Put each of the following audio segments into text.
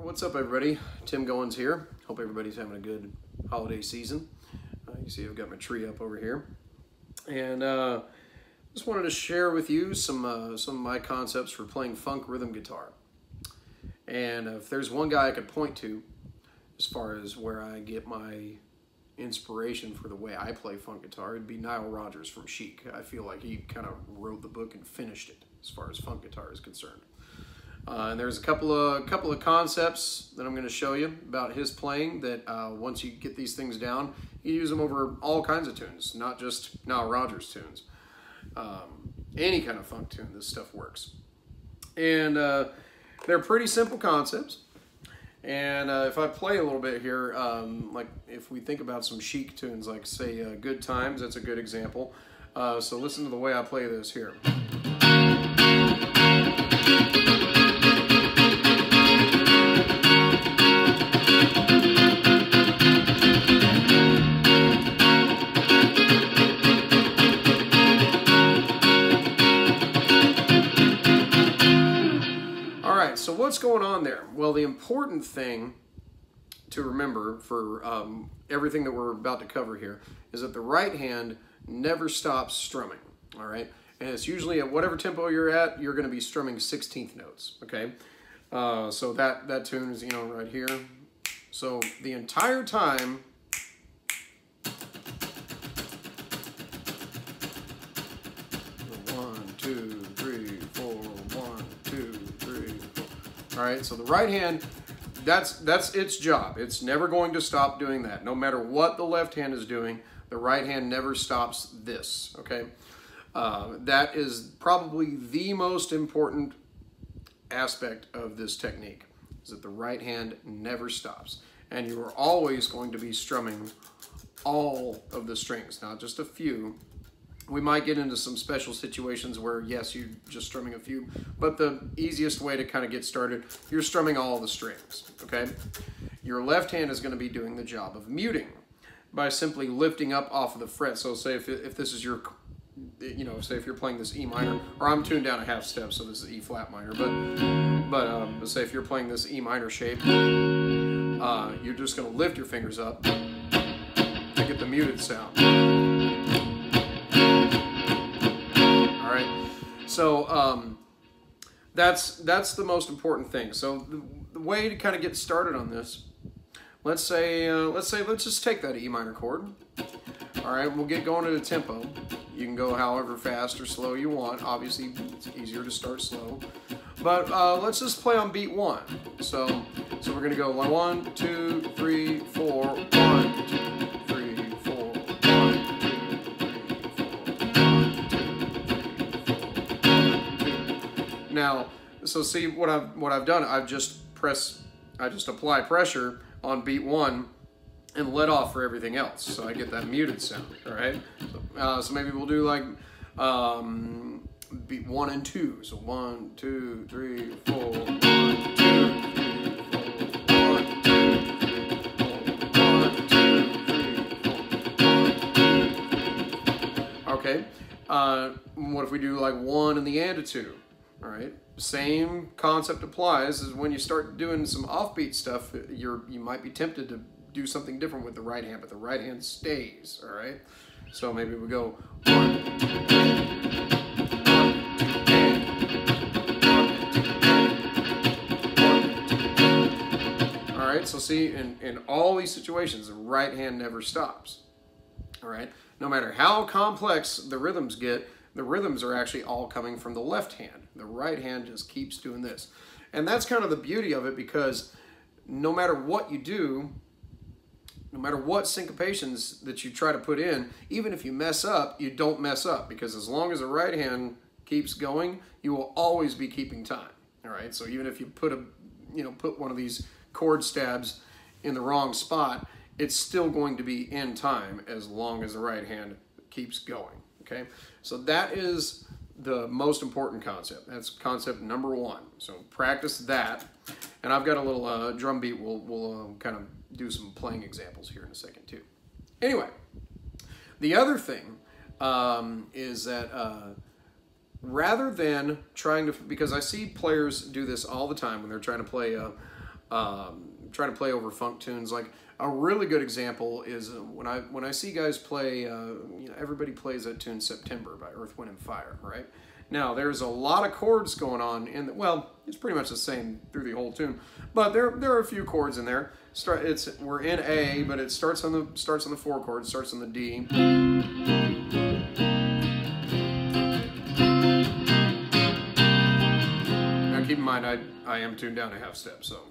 What's up, everybody? Tim Goins here. Hope everybody's having a good holiday season. You see I've got my tree up over here. And just wanted to share with you some of my concepts for playing funk rhythm guitar. And if there's one guy I could point to as far as where I get my inspiration for the way I play funk guitar, it'd be Nile Rodgers from Chic. I feel like he kind of wrote the book and finished it as far as funk guitar is concerned. And there's a couple of concepts that I'm going to show you about his playing that once you get these things down, you use them over all kinds of tunes, not just Nile Rodgers tunes. Any kind of funk tune, this stuff works. And they're pretty simple concepts. And if I play a little bit here, like if we think about some Chic tunes, like say Good Times, that's a good example. So listen to the way I play this here. So what's going on there? Well, the important thing to remember for everything that we're about to cover here is that the right hand never stops strumming, all right? And it's usually at whatever tempo you're at, you're going to be strumming 16th notes, okay? So that tune is, right here. So the entire time, all right, so the right hand, that's its job. It's never going to stop doing that. No matter what the left hand is doing, the right hand never stops this, okay? That is probably the most important aspect of this technique, is that the right hand never stops. And you are always going to be strumming all of the strings, not just a few. We might get into some special situations where, yes, you're just strumming a few, but the easiest way to kind of get started, you're strumming all the strings, okay? Your left hand is going to be doing the job of muting by simply lifting up off of the fret. So say if this is your, say if you're playing this E minor, or I'm tuned down a half step, so this is E flat minor, but say if you're playing this E minor shape, you're just going to lift your fingers up to get the muted sound. So that's the most important thing. So the way to kind of get started on this, let's just take that E minor chord. All right, we'll get going at a tempo. You can go however fast or slow you want. Obviously, it's easier to start slow. But let's just play on beat 1. So we're gonna go 1, 2, 3, 4, 1, 2, 3, 4. Now, so see what I've done. I just apply pressure on beat 1 and let off for everything else, so I get that muted sound. All right. So maybe we'll do like beat 1 and 2. So 1, 2, 3, 4. 1, 2, 3, 4. 1, 2, 3, 4. 1, 2, 3, 4. Okay. What if we do like 1 and the and a 2? All right, same concept applies as when you start doing some offbeat stuff, you might be tempted to do something different with the right hand, but the right hand stays, all right? So maybe we go 1, 2, 1, 2, all right, so see, in all these situations, the right hand never stops, all right? No matter how complex the rhythms get, the rhythms are actually all coming from the left hand. The right hand just keeps doing this. And that's kind of the beauty of it, because no matter what you do, no matter what syncopations that you try to put in, even if you mess up, you don't mess up, because as long as the right hand keeps going, you will always be keeping time. All right, so even if you put one of these chord stabs in the wrong spot, it's still going to be in time as long as the right hand keeps going. Okay, so that is the most important concept. That's concept number 1. So practice that, and I've got a little drum beat. We'll kind of do some playing examples here in a second too. Anyway, the other thing is that rather than trying to, because I see players do this all the time when they're trying to play try to play over funk tunes. Like a really good example is when I see guys play, everybody plays that tune "September" by Earth, Wind and Fire, right? Now there's a lot of chords going on well, it's pretty much the same through the whole tune, but there are a few chords in there. We're in A, but it starts on the 4 chord, starts on the D. Now keep in mind I am tuned down a half step, so.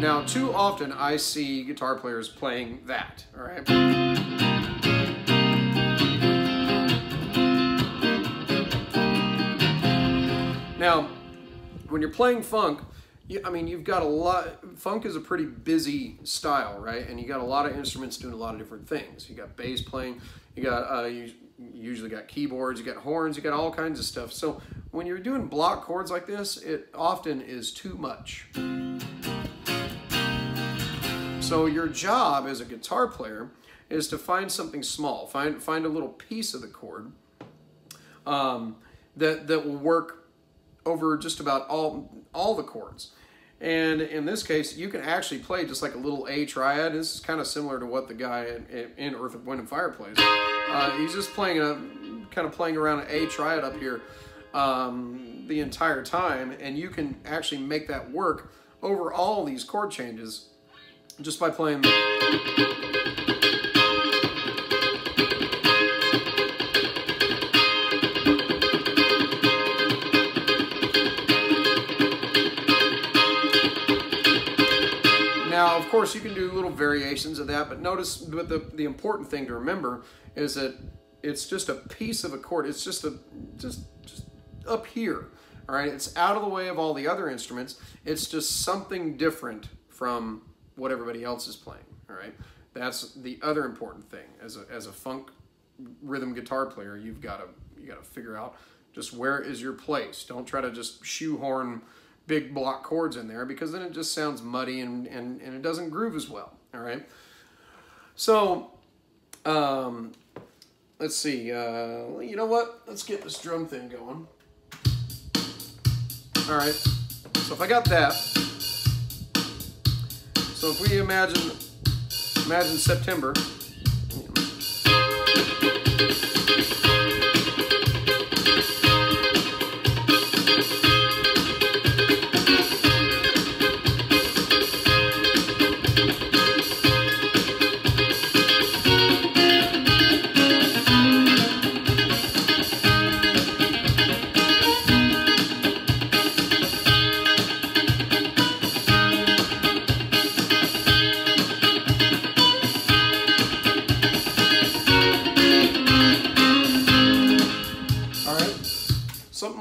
Now, too often I see guitar players playing that, all right? Now, when you're playing funk, you've got a lot. Funk is a pretty busy style, right? And you got a lot of instruments doing a lot of different things. You got bass playing, you got you usually got keyboards, you got horns, you got all kinds of stuff. So when you're doing block chords like this, it often is too much. So your job as a guitar player is to find something small, find a little piece of the chord that will work over just about all the chords. And in this case, you can actually play just like a little A triad. This is kind of similar to what the guy in Earth, Wind and Fire plays. He's just playing around an A triad up here the entire time, and you can actually make that work over all these chord changes just by playing. Now, of course, you can do little variations of that, but the important thing to remember is that it's just a piece of a chord. It's just up here, all right? It's out of the way of all the other instruments. It's just something different from what everybody else is playing, all right? That's the other important thing. As a funk rhythm guitar player, you got to figure out just where is your place. Don't try to just shoehorn big block chords in there, because then it just sounds muddy and it doesn't groove as well, all right? So, let's see, you know what? Let's get this drum thing going. All right, so if I got that, so if we imagine September,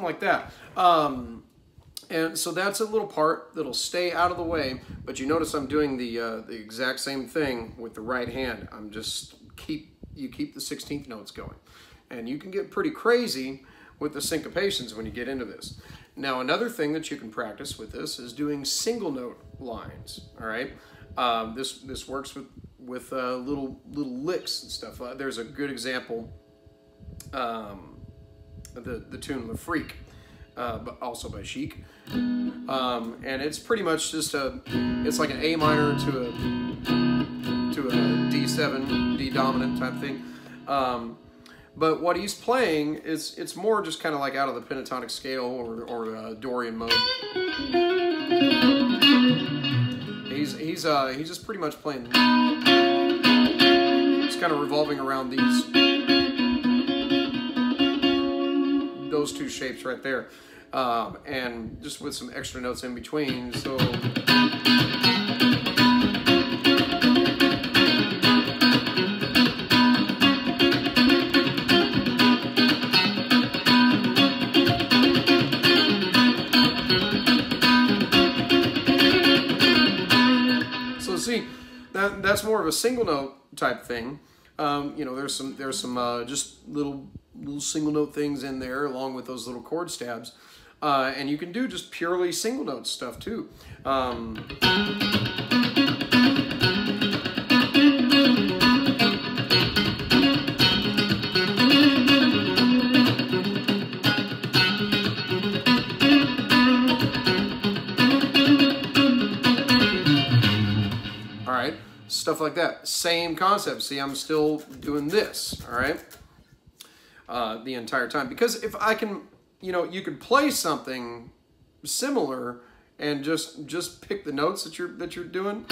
like that. And so that's a little part that'll stay out of the way, but you notice I'm doing the exact same thing with the right hand. You keep the 16th notes going. And you can get pretty crazy with the syncopations when you get into this. Now, another thing that you can practice with this is doing single note lines, all right? This works with little licks and stuff. There's a good example, the tune "Le Freak," but also by Chic, and it's pretty much just it's like an A minor to a D7, D dominant type thing. But what he's playing it's more just kind of like out of the pentatonic scale or Dorian mode. He's just pretty much playing. It's kind of revolving around those two shapes right there, and just with some extra notes in between. So. See, that's more of a single note type thing. You know, there's some just little single note things in there along with those little chord stabs, and you can do just purely single note stuff too. stuff like that. Same concept. See, I'm still doing this, all right, the entire time. Because if I can, you could play something similar and just pick the notes that you're doing.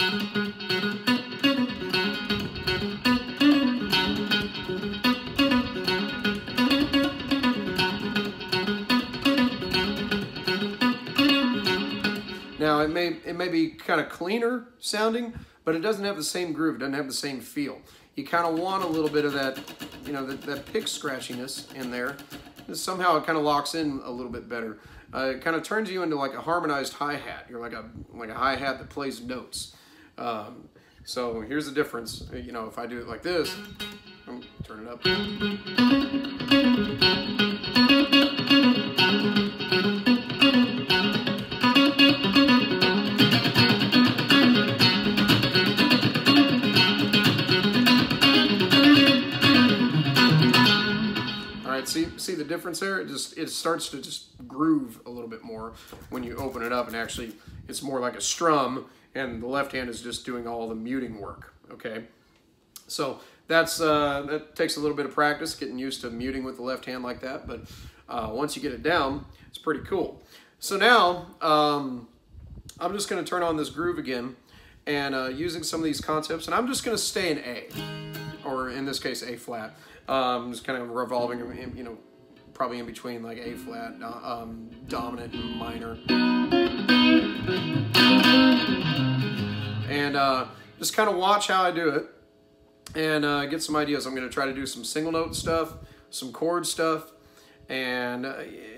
Now it may be kind of cleaner sounding, but it doesn't have the same groove. It doesn't have the same feel. You kind of want a little bit of that, that pick scratchiness in there. Somehow it kind of locks in a little bit better. It kind of turns you into like a harmonized hi-hat. You're like a hi-hat that plays notes. So here's the difference. If I do it like this, turn it up. See the difference there? It starts to just groove a little bit more when you open it up, and actually it's more like a strum, and the left hand is just doing all the muting work. Okay, so that takes a little bit of practice, getting used to muting with the left hand like that, but once you get it down, it's pretty cool. So now I'm just going to turn on this groove again, and using some of these concepts, and I'm just going to stay in A, or in this case A flat. Just kind of revolving, probably in between like A flat, dominant and minor. And just kind of watch how I do it and get some ideas. I'm going to try to do some single note stuff, some chord stuff, and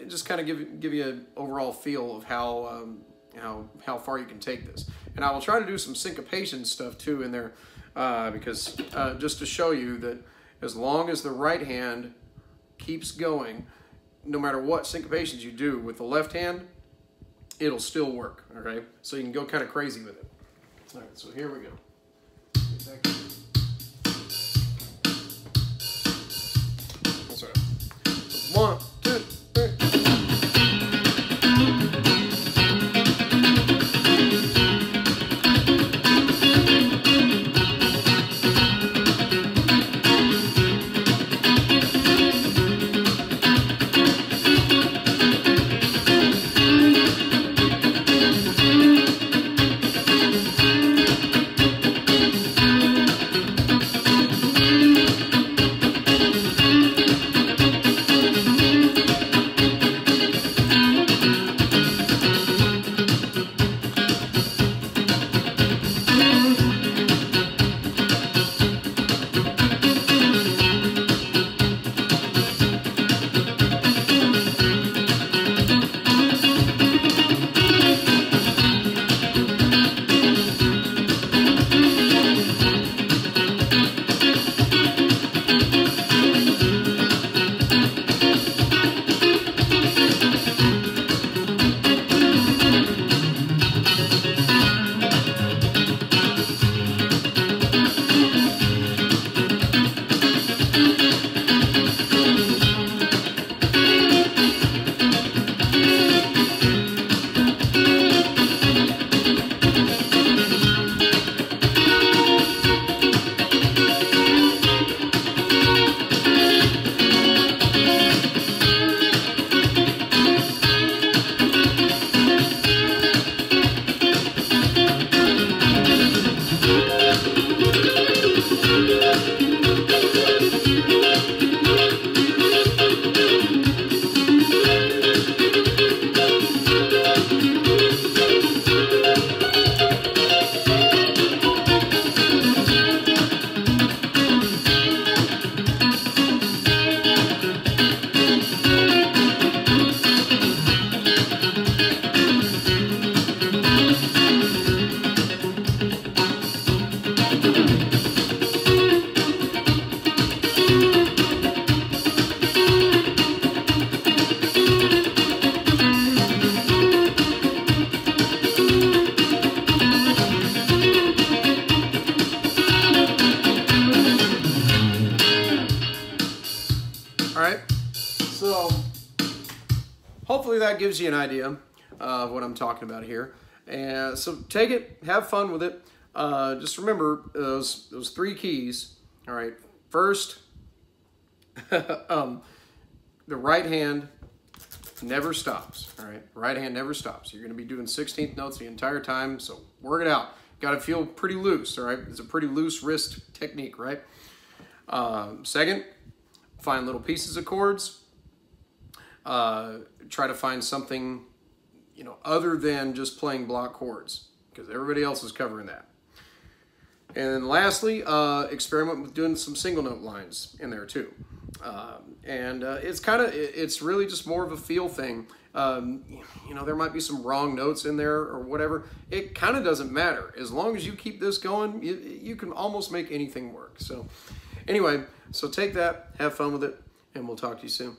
just kind of give you an overall feel of how far you can take this. And I will try to do some syncopation stuff too in there because just to show you that as long as the right hand keeps going, no matter what syncopations you do with the left hand, it'll still work, okay? So you can go kind of crazy with it. All right, so here we go. That's right. 1, 2, 3. hopefully that gives you an idea of what I'm talking about here. And so take it, have fun with it. just remember those three keys. All right. First, the right hand never stops. All right. Right hand never stops. You're going to be doing 16th notes the entire time. So work it out. Got to feel pretty loose. All right. It's a pretty loose wrist technique, right? Second, find little pieces of chords. Try to find something, other than just playing block chords, because everybody else is covering that. And then lastly, experiment with doing some single note lines in there too. It's really just more of a feel thing. There might be some wrong notes in there or whatever. It kind of doesn't matter. As long as you keep this going, you can almost make anything work. So anyway, so take that, have fun with it, and we'll talk to you soon.